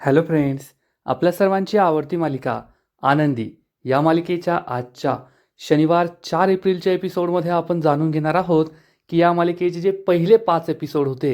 Hello friends, आपल्या सर्वांची आवडती मालिका आनंदी या मालिकेच्या आजच्या शनिवार 4 एप्रिलच्या एपिसोडमध्ये आपण जाणून घेणार आहोत की या मालिकेचे जे पहिले 5 एपिसोड होते,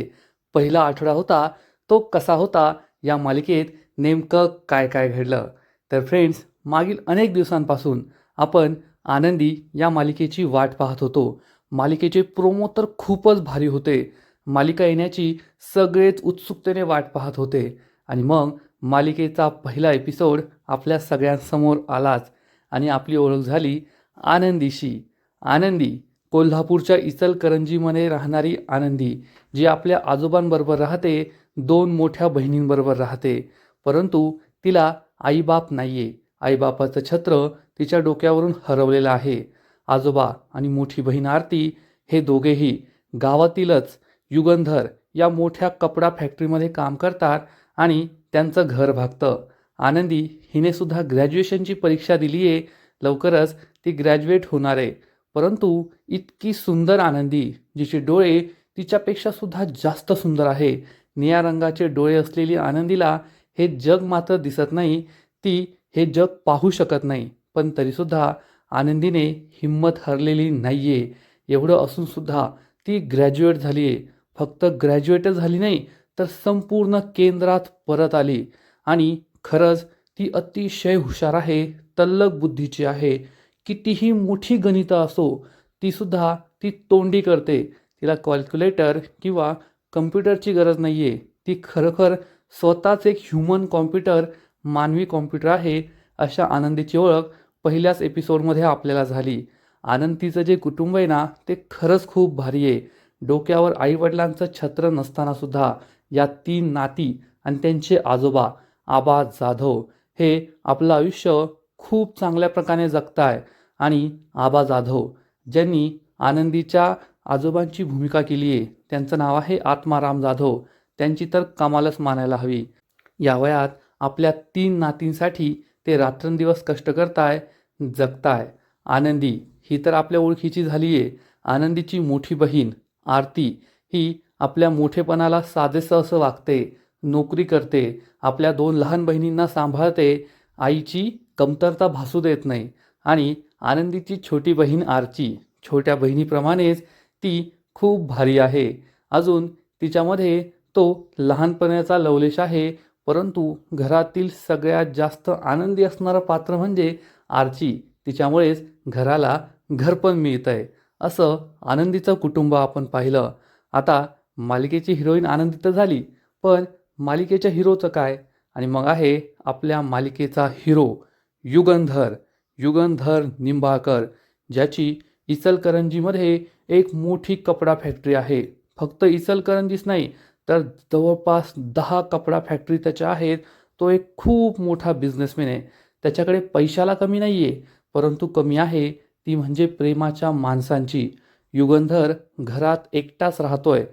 पहिला आठवडा होता, तो कसा होता, या मालिकेत नेमकं काय काय घडलं. तर फ्रेंड्स, मागील अनेक दिवसांपासून आपण आनंदी या मालिकेची वाट पाहत होतो. मालिकेचे प्रोमो तर खूपच भारी होते. मालिका येण्याची सगळेच उत्सुकतेने वाट पाहत होते आणि मग मालिकेचा पहिला एपिसोड आपल्या सगळ्यांसमोर आलाच आणि आपली ओळख झाली आनंदीशी. आनंदी कोल्हापूरच्या इचलकरंजीमध्ये राहणारी आनंदी, जी आपल्या आजोबांबरोबर राहते, 2 मोठ्या बहिणींबरोबर राहते. परंतु तिला आईबाप नाहीये. आईबापाचं छत्र तिच्या डोक्यावरून हरवलेलं आहे. आजोबा आणि मोठी बहीण आरती हे दोघेही गावातीलच युगंधर या मोठ्या कपडा फॅक्टरीमध्ये काम करतात आणि त्यांचं घर भागतं. आनंदी हिने सुद्धा ग्रॅज्युएशनची परीक्षा दिली आहे. लवकरच ती ग्रॅज्युएट होणार आहे. परंतु इतकी सुंदर आनंदी, जिचे डोळे तिच्यापेक्षा सुद्धा जास्त सुंदर आहे. निळ्या रंगाचे डोळे असलेली आनंदीला हे जग मात्र दिसत नाही. ती हे जग पाहू शकत नाही. पण तरीसुद्धा आनंदीने हिंमत हरलेली नाही आहे. एवढं असूनसुद्धा ती ग्रॅज्युएट झाली आहे. फक्त ग्रॅज्युएटच झाली नाही, तर संपूर्ण केंद्रात परत आली. आणि खरंच ती अतिशय हुशार आहे, तल्लख बुद्धीची आहे. कितीही मोठी गणितं असो, तीसुद्धा ती तोंडी करते. तिला कॅल्क्युलेटर किंवा कम्प्युटरची गरज नाही आहे. ती खरोखर स्वतःच एक ह्युमन कॉम्प्युटर, मानवी कॉम्प्युटर आहे. अशा आनंदीची ओळख पहिल्याच एपिसोडमध्ये आपल्याला झाली. आनंदीचं जे कुटुंब आहे ना, ते खरंच खूप भारी आहे. डोक्यावर आईवडिलांचं छत्र नसतानासुद्धा या 3 नाती आणि त्यांचे आजोबा आबा जाधव हे आपलं आयुष्य खूप चांगल्या प्रकारे जगताय. आणि आबा जाधव ज्यांनी आनंदीच्या आजोबांची भूमिका केली आहे, त्यांचं नाव आहे आत्माराम जाधव. त्यांची तर कमालच मानायला हवी. या वयात आपल्या 3 नातींसाठी ते रात्रंदिवस कष्ट करताय, जगताय. आनंदी ही तर आपल्या ओळखीची झाली आहे. आनंदीची मोठी बहीण आरती ही आपल्या मोठेपणाला साजेसं असं वागते, नोकरी करते, आपल्या 2 लहान बहिणींना सांभाळते, आईची कमतरता भासू देत नाही. आणि आनंदीची छोटी बहीण आरची छोट्या बहिणीप्रमाणेच ती खूप भारी आहे. अजून तिच्यामध्ये तो लहानपणाचा लवलेश आहे. परंतु घरातील सगळ्यात जास्त आनंदी असणारं पात्र म्हणजे आरची. तिच्यामुळेच घराला घरपण मिळतं आहे. असं आनंदीचं कुटुंब आपण पाहिलं. आता मालिकेची हिरोईन आनंदी तर झाली, पण मालिकेच्या हिरोचं काय? आणि मग आहे आपल्या मालिकेचा हिरो युगंधर. युगंधर निंबाळकर, ज्याची इचलकरंजीमध्ये एक मोठी कपडा फॅक्टरी आहे. फक्त इचलकरंजीच नाही, तर जवळपास 10 कपडा फॅक्टरी त्याच्या आहेत. तो एक खूप मोठा बिझनेसमॅन आहे. त्याच्याकडे पैशाला कमी नाही आहे, परंतु कमी आहे ती म्हणजे प्रेमाच्या माणसांची. युगंधर घरात एकटाच राहतोय.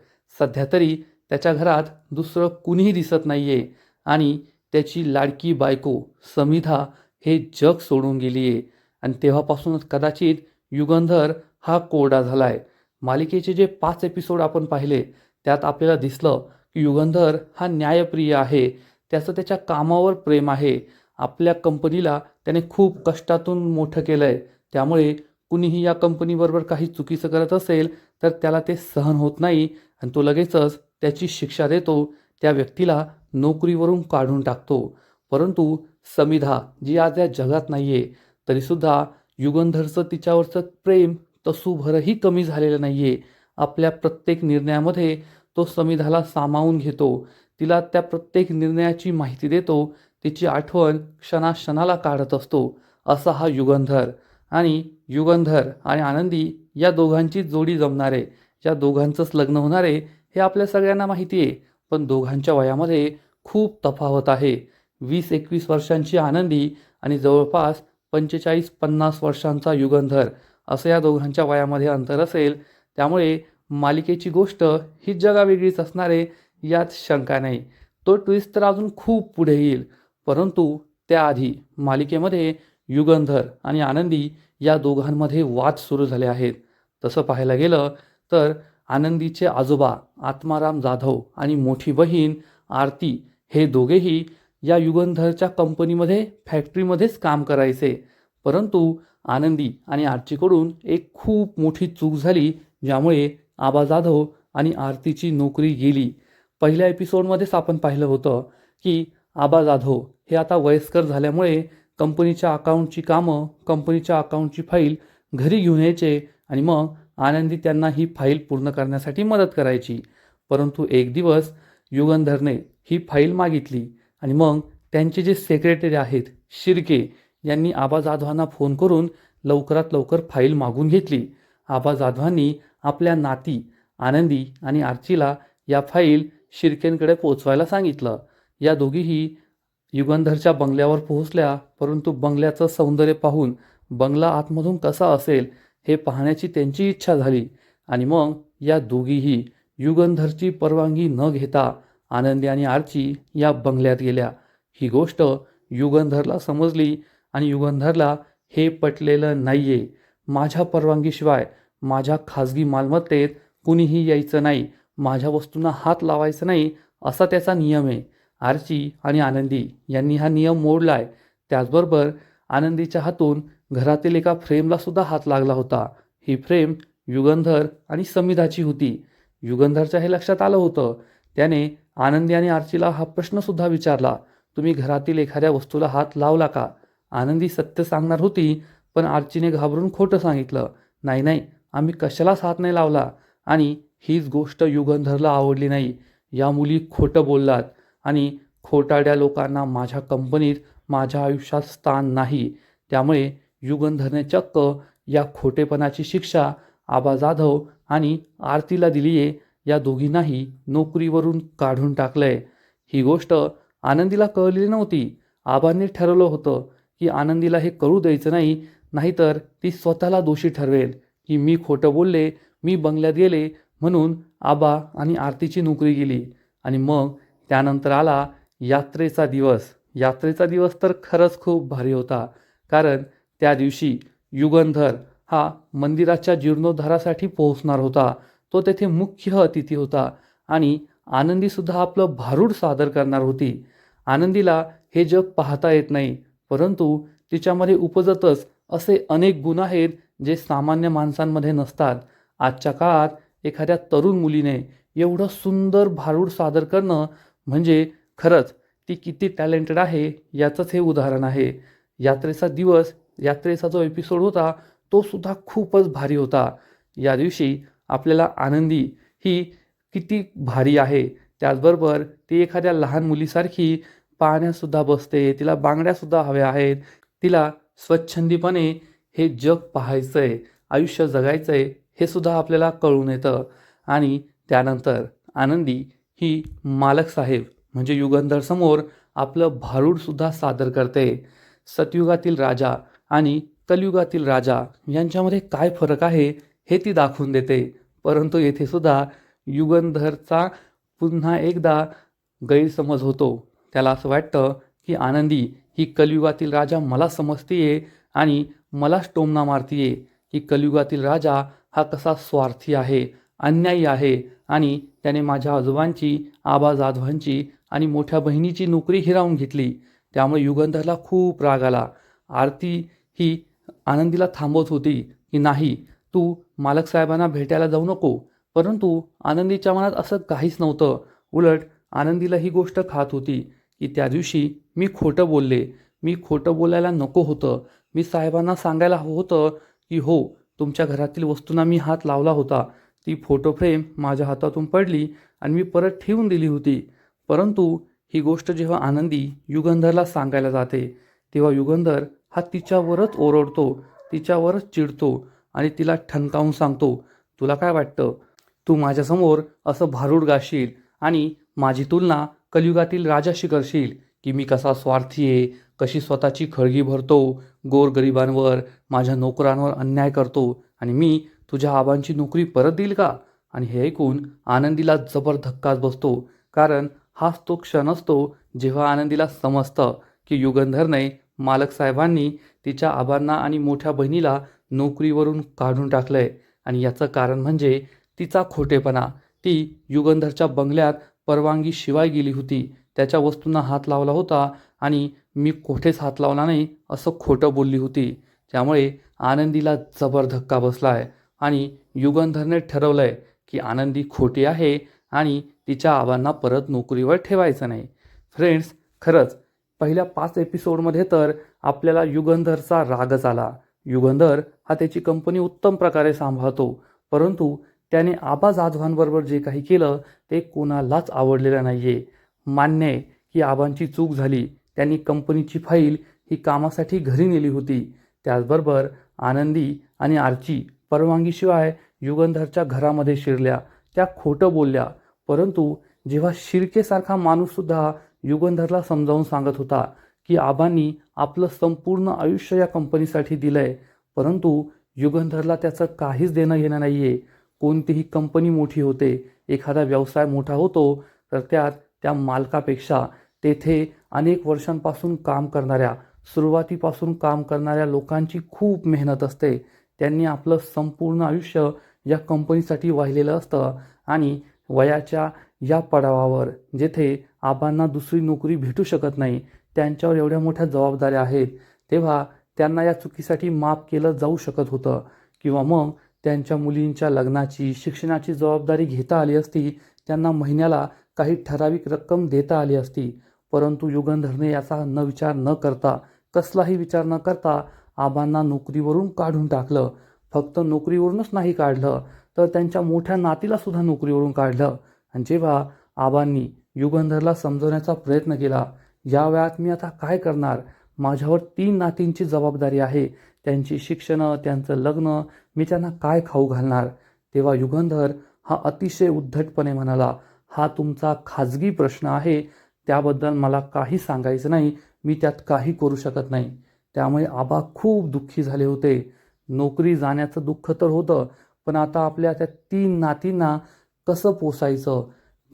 सध्या तरी त्याच्या घरात दुसरं कुणीही दिसत नाही आहे. आणि त्याची लाडकी बायको समिधा हे जग सोडून गेली आहे. आणि तेव्हापासूनच कदाचित युगंधर हा कोरडा झाला आहे. मालिकेचे जे 5 एपिसोड आपण पाहिले, त्यात आपल्याला दिसलं की युगंधर हा न्यायप्रिय आहे. त्याचं त्याच्या कामावर प्रेम आहे. आपल्या कंपनीला त्याने खूप कष्टातून मोठं केलं आहे. त्यामुळे कुणीही या कंपनीबरोबर काही चुकीचं करत असेल, तर त्याला ते सहन होत नाही आणि तो लगेचच त्याची शिक्षा देतो. त्या व्यक्तीला नोकरीवरून काढून टाकतो. परंतु समिधा, जी आज या जगात नाही आहे, तरीसुद्धा युगंधरचं तिच्यावरचं प्रेम तसूभरही कमी झालेलं नाही आहे. आपल्या प्रत्येक निर्णयामध्ये तो समिधाला सामावून घेतो. तिला त्या प्रत्येक निर्णयाची माहिती देतो. तिची आठवण क्षणाक्षणाला काढत असतो. असा हा युगंधर. आणि युगंधर आणि आनंदी या दोघांची जोडी जमणार आहे. या दोघांचंच लग्न होणार आहे हे आपल्या सगळ्यांना माहिती आहे. पण दोघांच्या वयामध्ये खूप तफावत आहे. 20-21 वर्षांची आनंदी आणि जवळपास 45-50 वर्षांचा युगंधर, असं या दोघांच्या वयामध्ये अंतर असेल. त्यामुळे मालिकेची गोष्ट ही जगावेगळीच असणार आहे, यात शंका नाही. तो ट्विस्ट तर अजून खूप पुढे येईल. परंतु त्याआधी मालिकेमध्ये युगंधर आणि आनंदी या दोघांमध्ये वाद सुरू झाले आहेत. तसं पाहायला गेलं तर आनंदीचे आजोबा आत्माराम जाधव आणि मोठी बहीण आरती हे दोघेही या युगंधरच्या कंपनीमध्ये फॅक्टरीमध्येच काम करायचे. परंतु आनंदी आणि आर्चीकडून एक खूप मोठी चूक झाली, ज्यामुळे आबा जाधव आणि आरतीची नोकरी गेली. पहिल्या एपिसोडमध्येच आपण पाहिलं होतं की आबा जाधव हे आता वयस्कर झाल्यामुळे कंपनीच्या अकाउंटची कामं, कंपनीच्या अकाउंटची फाईल घरी घेऊन यायचे आणि मग आनंदी त्यांना ही फाईल पूर्ण करण्यासाठी मदत करायची. परंतु एक दिवस युगंधरने ही फाईल मागितली आणि मग त्यांचे जे सेक्रेटरी आहेत शिर्के यांनी आबा जाधवांना फोन करून लवकरात लवकर फाईल मागून घेतली. आबा जाधवांनी आपल्या नाती आनंदी आणि आर्चीला या फाईल शिर्केंकडे पोचवायला सांगितलं. या दोघीही युगंधरच्या बंगल्यावर पोहोचल्या, परंतु बंगल्याचं सौंदर्य पाहून बंगला आतमधून कसा असेल हे पाहण्याची त्यांची इच्छा झाली आणि मग या दोघीही युगंधरची परवानगी न घेता आनंदी आणि आर्ची या बंगल्यात गेल्या. ही गोष्ट युगंधरला समजली आणि युगंधरला हे पटलेलं नाहीये. माझ्या परवानगीशिवाय माझ्या खाजगी मालमत्तेत कुणीही यायचं नाही, माझ्या वस्तूंना हात लावायचा नाही, असा त्याचा नियम आहे. आर्ची आणि आनंदी यांनी हा नियम मोडलाय. त्याचबरोबर आनंदीच्या हातून घरातील एका फ्रेमला सुद्धा हात लागला होता. ही फ्रेम युगंधर आणि समिधाची होती. युगंधरच्या हे लक्षात आलं होतं. त्याने आनंदी आणि आर्चीला हा प्रश्न सुद्धा विचारला, तुम्ही घरातील एखाद्या वस्तूला हात लावला का? आनंदी सत्य सांगणार होती, पण आर्चीने घाबरून खोटं सांगितलं. नाही नाही, आम्ही कशालाच हात नाही लावला. आणि हीच गोष्ट युगंधरला आवडली नाही. या मुली खोटं बोललात आणि खोटारड्या लोकांना माझ्या कंपनीत, माझ्या आयुष्यात स्थान नाही. त्यामुळे युगंधरने चक्क या खोटेपणाची शिक्षा आबा जाधव आणि आरतीला दिली आहे. या दोघींनाही नोकरीवरून काढून टाकलंय. ही गोष्ट आनंदीला कळलेली नव्हती. आबांनी ठरवलं होतं की आनंदीला हे कळू द्यायचं नाही, नाहीतर ती स्वतःला दोषी ठरवेल की मी खोटं बोलले, मी बंगल्यात गेले म्हणून आबा आणि आरतीची नोकरी गेली. आणि मग त्यानंतर आला यात्रेचा दिवस. यात्रेचा दिवस तर खरंच खूप भारी होता, कारण त्या दिवशी युगंधर हा मंदिराच्या जीर्णोद्धारासाठी पोहोचणार होता. तो तेथे मुख्य अतिथी होता आणि आनंदीसुद्धा आपलं भारूड सादर करणार होती. आनंदीला हे जग पाहता येत नाही, परंतु तिच्यामध्ये उपजतच असे अनेक गुण आहेत जे सामान्य माणसांमध्ये नसतात. आजच्या काळात एखाद्या तरुण मुलीने एवढं सुंदर भारूड सादर करणं म्हणजे खरंच ती किती टॅलेंटेड आहे याचंच हे उदाहरण आहे. यात्रेचा दिवस, यात्रेचा जो एपिसोड होता तो सुद्धा खूपच भारी होता. या दिवशी आपल्याला आनंदी ही किती भारी आहे, त्याचबरोबर ती एखाद्या लहान मुलीसारखी पाण्यातसुद्धा बसते, तिला बांगड्यासुद्धा हव्या आहेत, तिला स्वच्छंदीपणे हे जग पाहायचं आहे, आयुष्य जगायचं आहे हे सुद्धा आपल्याला कळून येतं. आणि त्यानंतर आनंदी ही मालक साहेब म्हणजे युगंधर समोर आपलं भारूडसुद्धा सादर करते. सतयुगातील राजा आणि कलियुगातील राजा यांच्यामध्ये काय फरक आहे हे ती दाखवून देते. परंतु येथे सुद्धा युगंधरचा पुन्हा एकदा गैरसमज होतो. त्याला असं वाटतं की आनंदी ही कलियुगातील राजा मला समजतीये आणि मलाच टोमणा मारतीये की कलियुगातील राजा हा कसा स्वार्थी आहे, अन्यायी आहे आणि त्याने माझ्या आजोबांची, आबा जाधवांची आणि मोठ्या बहिणीची नोकरी हिरावून घेतली. त्यामुळे युगंधरला खूप राग आला. आरती ही आनंदीला थांबवत होती की नाही, तू मालक साहेबांना भेटायला जाऊ नको. परंतु आनंदीच्या मनात असं काहीच नव्हतं. उलट आनंदीला ही गोष्ट खात होती की त्या दिवशी मी खोटं बोलले, मी खोटं बोलायला नको होतं. मी साहेबांना सांगायला हवं होतं की हो, तुमच्या घरातील वस्तूंना मी हात लावला होता. ती फोटो फ्रेम माझ्या हातातून पडली आणि मी परत ठेवून दिली होती. परंतु ही गोष्ट जेव्हा आनंदी युगंधरला सांगायला जाते तेव्हा युगंधर हा तिच्यावरच ओरडतो, तिच्यावरच चिडतो आणि तिला ठणकावून सांगतो, तुला काय वाटतं, तू माझ्यासमोर असं भारूड गाशील आणि माझी तुलना कलियुगातील राजाशी करशील की मी कसा स्वार्थी आहे, कशी स्वतःची खळगी भरतो, गोरगरिबांवर, माझ्या नोकरांवर अन्याय करतो आणि मी तुझ्या आबांची नोकरी परत देईल का? आणि हे ऐकून आनंदीला जबर धक्काच बसतो, कारण हाच तो क्षण असतो जेव्हा आनंदीला समजतं की युगंधरने, मालक साहेबांनी तिच्या आबांना आणि मोठ्या बहिणीला नोकरीवरून काढून टाकलंय आणि याचं कारण म्हणजे तिचा खोटेपणा. ती युगंधरच्या बंगल्यात परवानगीशिवाय गेली होती. त्याच्या वस्तूंना हात लावला होता आणि मी कुठेच हात लावला नाही असं खोटं बोलली होती. त्यामुळे आनंदीला जबर धक्का बसला आहे आणि युगंधरने ठरवलं आहे की आनंदी खोटी आहे आणि तिच्या आबांना परत नोकरीवर ठेवायचं नाही. फ्रेंड्स, खरंच पहिल्या 5 एपिसोडमध्ये तर आपल्याला युगंधरचा रागच आला. युगंधर हा त्याची कंपनी उत्तम प्रकारे सांभाळतो, परंतु त्याने आबा जाधवांबरोबर जे काही केलं ते कोणालाच आवडलेलं नाही आहे. मान्य आहे की आबांची चूक झाली. त्यांनी कंपनीची फाईल ही कामासाठी घरी नेली होती. त्याचबरोबर आनंदी आणि आर्ची परवानगीशिवाय युगंधरच्या घरामध्ये शिरल्या. त्या खोटं बोलल्या, परंतु जेव्हा शिर्केसारखा माणूससुद्धा युगंधरला समजावून सांगत होता की आबांनी आपलं संपूर्ण आयुष्य या कंपनीसाठी दिलं आहे, परंतु युगंधरला त्याचं काहीच देणं घेणं नाही आहे. कोणतीही कंपनी मोठी होते, एखादा व्यवसाय मोठा होतो, तर त्यात त्या मालकापेक्षा तेथे अनेक वर्षांपासून काम करणाऱ्या, सुरुवातीपासून काम करणाऱ्या लोकांची खूप मेहनत असते. त्यांनी आपलं संपूर्ण आयुष्य या कंपनीसाठी वाहिलेलं असतं आणि वयाच्या या पडावावर जेथे आबांना दुसरी नोकरी भेटू शकत नाही, त्यांच्यावर एवढ्या मोठ्या जबाबदाऱ्या आहेत, तेव्हा त्यांना या चुकीसाठी माफ केलं जाऊ शकत होतं किंवा मग त्यांच्या मुलींच्या लग्नाची, शिक्षणाची जबाबदारी घेता आली असती. त्यांना महिन्याला काही ठराविक रक्कम देता आली असती. परंतु युगंधरने याचा विचार न करता, कसलाही विचार न करता आबांना नोकरीवरून काढून टाकलं. फक्त नोकरीवरूनच नाही काढलं, तर त्यांच्या मोठ्या नातीलासुद्धा नोकरीवरून काढलं. आणि जेव्हा आबांनी युगंधरला समजवण्याचा प्रयत्न केला, या वयात मी आता काय करणार, माझ्यावर 3 नातींची जबाबदारी आहे, त्यांची शिक्षणं, त्यांचं लग्न, मी त्यांना काय खाऊ घालणार, तेव्हा युगंधर हा अतिशय उद्धटपणे म्हणाला, हा तुमचा खाजगी प्रश्न आहे, त्याबद्दल मला काही सांगायचं नाही, मी त्यात काही करू शकत नाही. त्यामुळे आबा खूप दुःखी झाले होते. नोकरी जाण्याचं दुःख तर होतं, पण आता आपल्या त्या 3 नातींना कसं पोसायचं,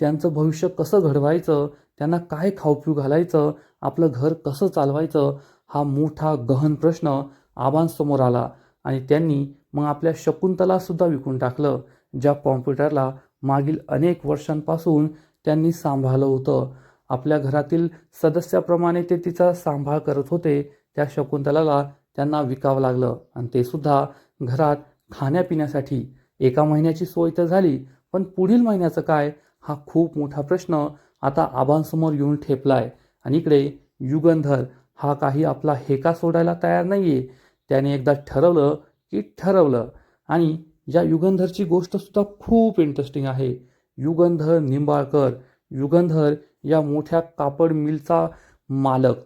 त्यांचं भविष्य कसं घडवायचं, त्यांना काय खाऊपिऊ घालायचं, आपलं घर कसं चालवायचं, हा मोठा गहन प्रश्न आबांसमोर आला. आणि त्यांनी मग आपल्या शकुंतलासुद्धा विकून टाकलं, ज्या कॉम्प्युटरला मागील अनेक वर्षांपासून त्यांनी सांभाळलं होतं. आपल्या घरातील सदस्याप्रमाणे ते तिचा सांभाळ करत होते. त्या शकुंतलाला त्यांना विकावं लागलं आणि ते सुद्धा घरात खाण्यापिण्यासाठी. 1 महिन्याची सोय तर झाली, पण पुढील महिन्याचं काय, हा खूप मोठा प्रश्न आता आबांसमोर येऊन ठेपलाय. आणि इकडे युगंधर हा काही आपला हेका सोडायला तयार नाहीये. त्याने एकदा ठरवलं की ठरवलं. आणि या युगंधरची गोष्टसुद्धा खूप इंटरेस्टिंग आहे. युगंधर निंबाळकर, युगंधर या मोठ्या कापड मिलचा मालक.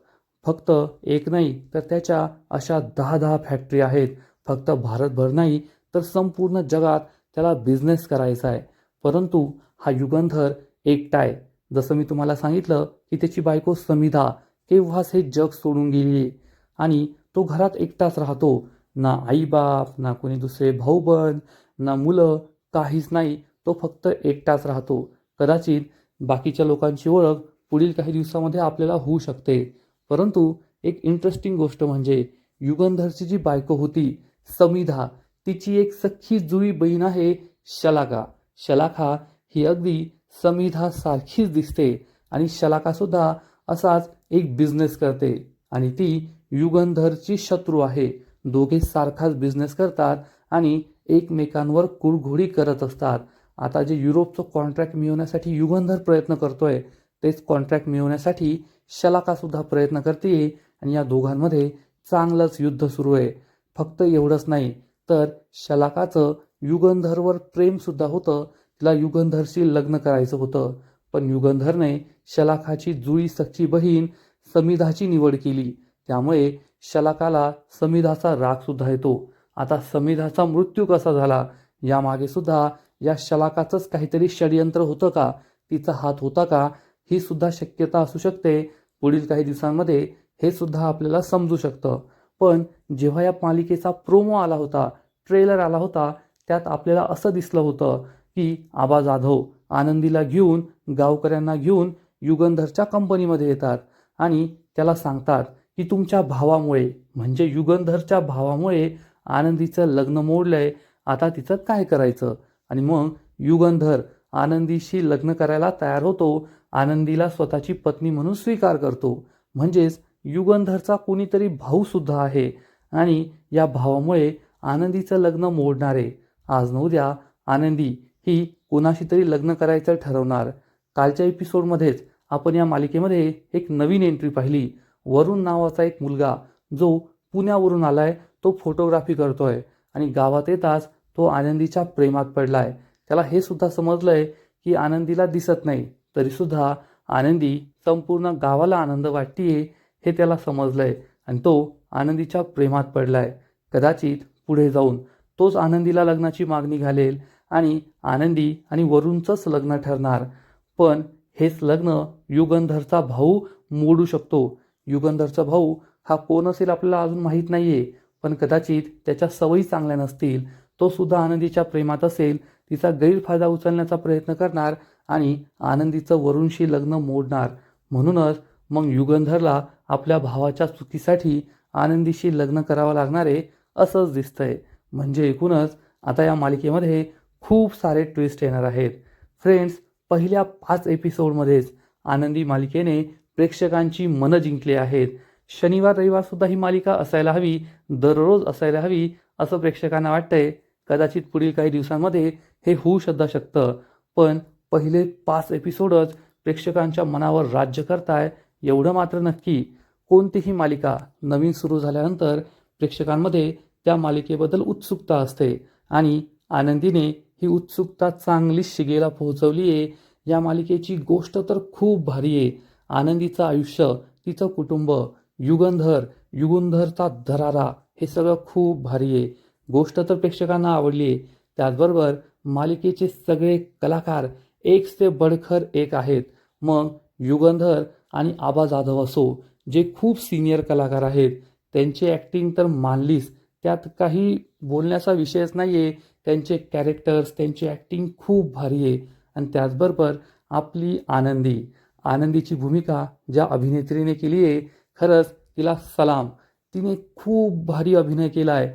फक्त एक नाही तर त्याच्या अशा 10-10 फॅक्टरी आहेत. फक्त भारतभर नाही तर संपूर्ण जगात त्याला बिझनेस करायचा आहे. परंतु हा युगंधर एकटा आहे. जसं मी तुम्हाला सांगितलं की त्याची बायको समिधा केव्हाच हे जग सोडून गेली आणि तो घरात एकटाच राहतो. ना आईबाप, ना कोणी दुसरे भाऊबंद, ना मुलं, काहीच नाही. तो फक्त एकटाच राहतो. कदाचित बाकीच्या लोकांची ओळख पुढील काही दिवसामध्ये आपल्याला होऊ शकते. परंतु एक इंटरेस्टिंग गोष्ट म्हणजे युगंधरची जी बायको होती समिधा, तिची एक सख्खी जुळी बहीण आहे शलाका. शलाका ही अगदी समिधा सारखीच दिसते आणि शलाकासुद्धा असाच एक बिझनेस करते आणि ती युगंधरची शत्रू आहे. दोघे सारखाच बिझनेस करतात आणि एकमेकांवर कुरघोडी करत असतात. आता जे युरोपचं कॉन्ट्रॅक्ट मिळवण्यासाठी युगंधर प्रयत्न करतोय, तेच कॉन्ट्रॅक्ट मिळवण्यासाठी शलाकासुद्धा प्रयत्न करते आणि या दोघांमध्ये चांगलंच युद्ध सुरू आहे. फक्त एवढंच नाही तर शलाकाचं युगंधरवर प्रेमसुद्धा होतं. तिला युगंधरशी लग्न करायचं होतं, पण युगंधरने शलाकाची जुळी सख्खी बहीण समिधाची निवड केली. त्यामुळे शलाकाला समिधाचा रागसुद्धा येतो. आता समिधाचा मृत्यू कसा झाला, यामागे सुद्धा या शलाकाचंच काहीतरी षडयंत्र होतं का, तिचा हात होता का, ही सुद्धा शक्यता असू शकते. पुढील काही दिवसांमध्ये हे सुद्धा आपल्याला समजू शकतं. पण जेव्हा या मालिकेचा प्रोमो आला होता, ट्रेलर आला होता, त्यात आपल्याला असं दिसलं होतं की आबा जाधव आनंदीला घेऊन, गावकऱ्यांना घेऊन युगंधरच्या कंपनीमध्ये येतात आणि त्याला सांगतात की तुमच्या भावामुळे, म्हणजे युगंधरच्या भावामुळे आनंदीचं लग्न मोडलंय, आता तिचं काय करायचं. आणि मग युगंधर आनंदीशी लग्न करायला तयार होतो आनंदीला स्वतःची पत्नी म्हणून स्वीकार करतो. म्हणजेच युगंधरचा कोणीतरी भाऊ सुद्धा आहे आणि या भावामुळे आनंदीचं लग्न मोडणार आहे. आज न उद्या आनंदी ही कोणाशी तरी लग्न करायचं ठरवणार. कालच्या एपिसोडमध्येच आपण या मालिकेमध्ये एक नवीन एंट्री पाहिली. वरुण नावाचा एक मुलगा जो पुण्यावरून आलाय, तो फोटोग्राफी करतोय आणि गावात येताच तो आनंदीच्या प्रेमात पडलाय. त्याला हे सुद्धा समजलंय की आनंदीला दिसत नाही तरी सुद्धा आनंदी संपूर्ण गावाला आनंद वाटतीये हे त्याला समजलंय आणि तो आनंदीच्या प्रेमात पडलाय. कदाचित पुढे जाऊन तोच आनंदीला लग्नाची मागणी घालेल आणि आनंदी आणि वरुणचंच लग्न ठरणार. पण हेच लग्न युगंधरचा भाऊ मोडू शकतो. युगंधरचा भाऊ हा कोण असेल आपल्याला अजून माहीत नाहीये, पण कदाचित त्याच्या सवयी चांगल्या नसतील. तो सुद्धा आनंदीच्या प्रेमात असेल, तिचा गैरफायदा उचलण्याचा प्रयत्न करणार आणि आनंदीचं वरुणशी लग्न मोडणार. म्हणूनच मग युगंधरला आपल्या भावाच्या चुकीसाठी आनंदीशी लग्न करावं लागणार आहे असंच दिसतंय. म्हणजे एकूणच आता या मालिकेमध्ये खूप सारे ट्विस्ट येणार आहेत. फ्रेंड्स, पहिल्या 5 एपिसोडमध्येच आनंदी मालिकेने प्रेक्षकांची मनं जिंकली आहेत. शनिवार रविवार सुद्धा ही मालिका असायला हवी, दररोज असायला हवी असं प्रेक्षकांना वाटतंय. कदाचित पुढील काही दिवसांमध्ये हे होऊ सुद्धा शकतं, पण पहिले 5 एपिसोडच प्रेक्षकांच्या मनावर राज्य करताय एवढं मात्र नक्की. कोणतीही मालिका नवीन सुरू झाल्यानंतर प्रेक्षकांमध्ये त्या मालिकेबद्दल उत्सुकता असते आणि आनंदीने ही उत्सुकता चांगलीच शिगेला पोहोचवली आहे. या मालिकेची गोष्ट तर खूप भारी आहे. आनंदीचं आयुष्य, तिचं कुटुंब, युगंधरचा दरारा हे सगळं खूप भारी आहे. गोष्ट तर प्रेक्षकांना आवडली आहे. त्याचबरोबर मालिकेचे सगळे कलाकार एक से बडखर एक आहेत. मग युगंधर आणि आबा जाधव असो, जे खूप सिनियर कलाकार आहेत, त्यांची ॲक्टिंग तर मानलीच, त्यात काही बोलण्याचा विषयच नाही आहे. त्यांचे कॅरेक्टर्स, त्यांची ॲक्टिंग खूप भारी आहे. आणि त्याचबरोबर आपली आनंदीची भूमिका ज्या अभिनेत्रीने केली आहे, खरंच तिला सलाम. तिने खूप भारी अभिनय केला आहे.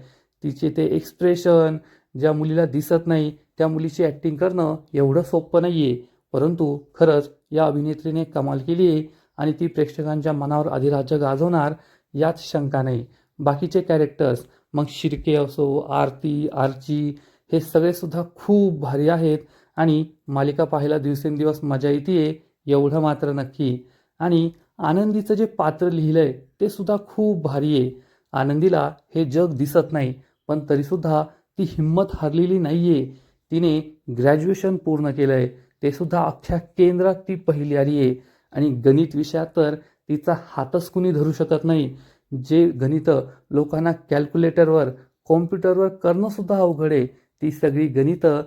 तिचे ते एक्सप्रेशन, ज्या मुलीला दिसत नाही त्या मुलीची ॲक्टिंग करणं एवढं सोपं नाही आहे, परंतु खरंच या अभिनेत्रीने कमाल केली आहे आणि ती प्रेक्षकांच्या मनावर अधिराज्य गाजवणार यात शंका नाही. बाकीचे कॅरेक्टर्स, मग शिर्के असो, आरती, आर्ची, हे सगळेसुद्धा खूप भारी आहेत आणि मालिका पाहायला दिवसेंदिवस मजा येते एवढं मात्र नक्की. आणि आनंदीचं जे पात्र लिहिलं आहे ते सुद्धा खूप भारी आहे. आनंदीला हे जग दिसत नाही, पण तरीसुद्धा ती हिंमत हरलेली नाही आहे. तिने ग्रॅज्युएशन पूर्ण केलं आहे, ते सुद्धा अख्ख्या केंद्रात ती पहिली आली आहे. आणि गणित विषयात तर तिचा हातच कुणी धरू शकत नाही. जे गणितं लोकांना कॅल्क्युलेटरवर, कॉम्प्युटरवर करणंसुद्धा अवघड आहे, ती सगळी गणितं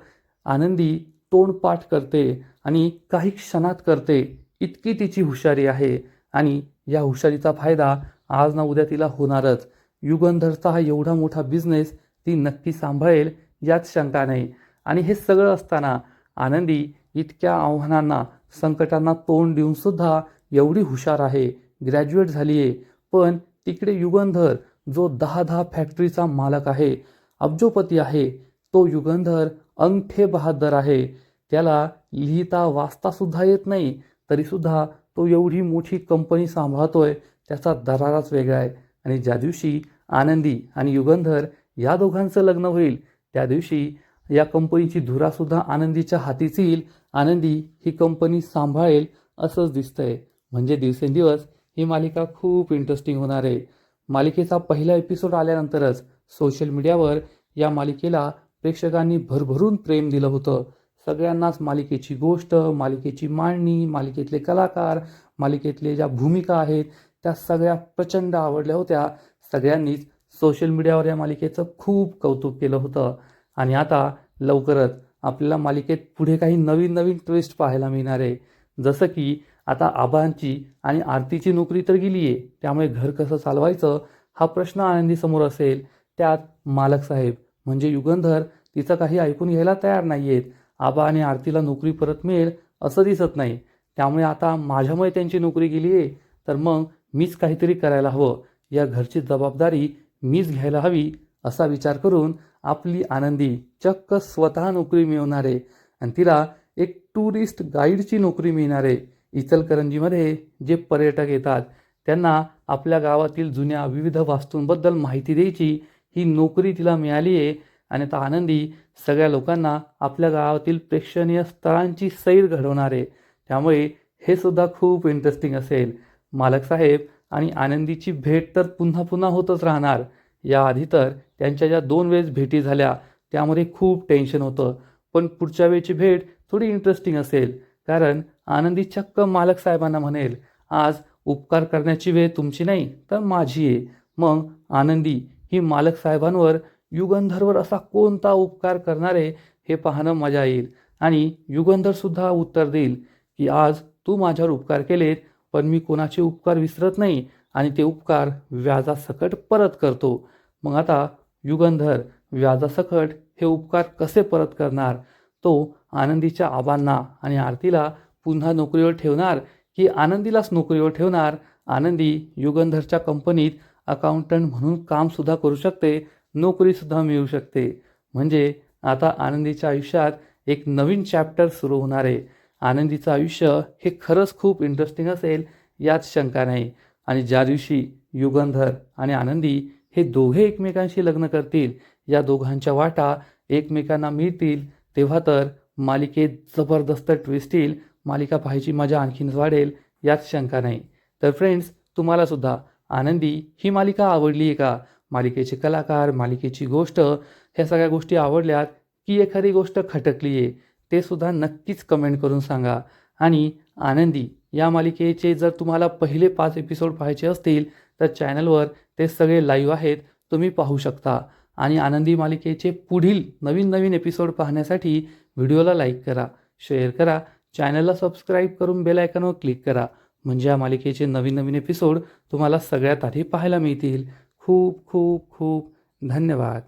आनंदी तोंडपाठ करते आणि काही क्षणात करते. इतकी तिची हुशारी आहे आणि या हुशारीचा फायदा आज ना उद्या तिला होणारच. युगंधरचा हा एवढा मोठा बिझनेस ती नक्की सांभाळेल यात शंका नाही. आणि हे सगळं असताना आनंदी इतक्या आव्हानांना, संकटांना तोंड देऊन सुद्धा एवढी हुशार आहे, ग्रॅज्युएट झाली आहे. पण तिकडे युगंधर जो 10 फॅक्टरीचा मालक आहे, अब्जोपती आहे, तो युगंधर अंगठे बहादर आहे. त्याला लिहिता वाचता सुद्धा येत नाही, तरीसुद्धा तो एवढी मोठी कंपनी सांभाळतोय, त्याचा दराराच वेगळा आहे. आणि ज्या दिवशी आनंदी आणि युगंधर या दोघांचं लग्न होईल त्या दिवशी या कंपनीची धुरासुद्धा आनंदीच्या हातीच येईल. आनंदी ही कंपनी सांभाळेल असंच दिसतंय. म्हणजे दिवसेंदिवस ही मालिका खूप इंटरेस्टिंग होणार आहे. मालिकेचा पहिला एपिसोड आल्यानंतरच सोशल मीडियावर या मालिकेला प्रेक्षकांनी भरभरून प्रेम दिलं होतं. सगळ्यांनाच मालिकेची गोष्ट, मालिकेची मांडणी, मालिकेतले कलाकार, मालिकेतले ज्या भूमिका आहेत त्या सगळ्या प्रचंड आवडल्या होत्या. सगळ्यांनीच सोशल मीडियावर या मालिकेचं खूप कौतुक केलं होतं. आणि आता लवकरच आपल्याला मालिकेत पुढे काही नवीन ट्विस्ट पाहायला मिळणार आहे. जसं की आता आबांची आणि आरतीची नोकरी तर गेली आहे, त्यामुळे घर कसं चालवायचं हा प्रश्न आनंदीसमोर असेल. त्यात मालक साहेब म्हणजे युगंधर तिचं काही ऐकून घ्यायला तयार नाही आहेत. आबा आणि आरतीला नोकरी परत मिळेल असं दिसत नाही, त्यामुळे आता माझ्यामुळे त्यांची नोकरी गेली आहे तर मग मीच काहीतरी करायला हवं, या घरची जबाबदारी मीच घ्यायला हवी असा विचार करून आपली आनंदी चक्क स्वतः नोकरी मिळवणार आहे आणि तिला एक टुरिस्ट गाईडची नोकरी मिळणार आहे. इचलकरंजीमध्ये जे पर्यटक येतात त्यांना आपल्या गावातील जुन्या विविध वास्तूंबद्दल माहिती द्यायची ही नोकरी तिला मिळाली आहे. आणि आता आनंदी सगळ्या लोकांना आपल्या गावातील प्रेक्षणीय स्थळांची सैर घडवणार आहे. त्यामुळे हे सुद्धा खूप इंटरेस्टिंग असेल. मालक साहेब आणि आनंदीची भेट तर पुन्हा पुन्हा होतच राहणार. याआधी तर त्यांच्या ज्या 2 वेळेस भेटी झाल्या त्यामध्ये खूप टेन्शन होतं. पण पुढच्या वेळची भेट थोडी इंटरेस्टिंग असेल. कारण आनंदी चक्क मालक साहेबांना म्हणेल, आज उपकार करण्याची वेळ तुमची नाही तर माझी आहे. मग आनंदी ही मालक साहेबांवर युगंधरवर असा कोणता उपकार करणार आहे हे पाहणं मजा येईल. आणि युगंधरसुद्धा उत्तर देईल की आज तू माझ्यावर उपकार केलेत, पण मी कोणाचे उपकार विसरत नाही आणि ते उपकार व्याजासकट परत करतो. मग आता युगंधर व्याजासकट हे उपकार कसे परत करणार? तो आनंदीच्या आबांना आणि आरतीला पुन्हा नोकरीवर ठेवणार की आनंदीलाच नोकरीवर ठेवणार? आनंदी युगंधरच्या कंपनीत अकाउंटंट म्हणून कामसुद्धा करू शकते, नोकरीसुद्धा मिळू शकते. म्हणजे आता आनंदीच्या आयुष्यात एक नवीन चॅप्टर सुरू होणार आहे. आनंदीचं आयुष्य हे खरंच खूप इंटरेस्टिंग असेल यात शंका नाही. आणि ज्या दिवशी युगंधर आणि आनंदी हे दोघे एकमेकांशी लग्न करतील, या दोघांच्या वाटा एकमेकांना मिळतील, तेव्हा तर मालिकेत जबरदस्त ट्विस्ट येईल. मालिका पाहायची मजा आणखीनच वाढेल यात शंका नाही. तर फ्रेंड्स, तुम्हालासुद्धा आनंदी ही मालिका आवडली आहे का? मालिकेचे कलाकार, मालिकेची गोष्ट, ह्या सगळ्या गोष्टी आवडल्यात की एखादी गोष्ट खटकली आहे ते सुद्धा नक्कीच कमेंट करून सांगा. आणि आनंदी या मालिकेचे जर तुम्हाला पहिले 5 एपिसोड पाहायचे असतील तर चॅनलवर ते सगळे लाईव्ह आहेत, तुम्ही पाहू शकता. आणि आनंदी मालिकेचे पुढील नवीन नवीन एपिसोड पाहण्यासाठी व्हिडिओला लाईक करा, शेअर करा, चॅनलला सबस्क्राईब करून बेल आयकॉनवर क्लिक करा. म्हणजे या मालिकेचे नवीन नवीन एपिसोड तुम्हाला सगळ्यात आधी पाहायला मिळतील. खूप खूप खूप धन्यवाद.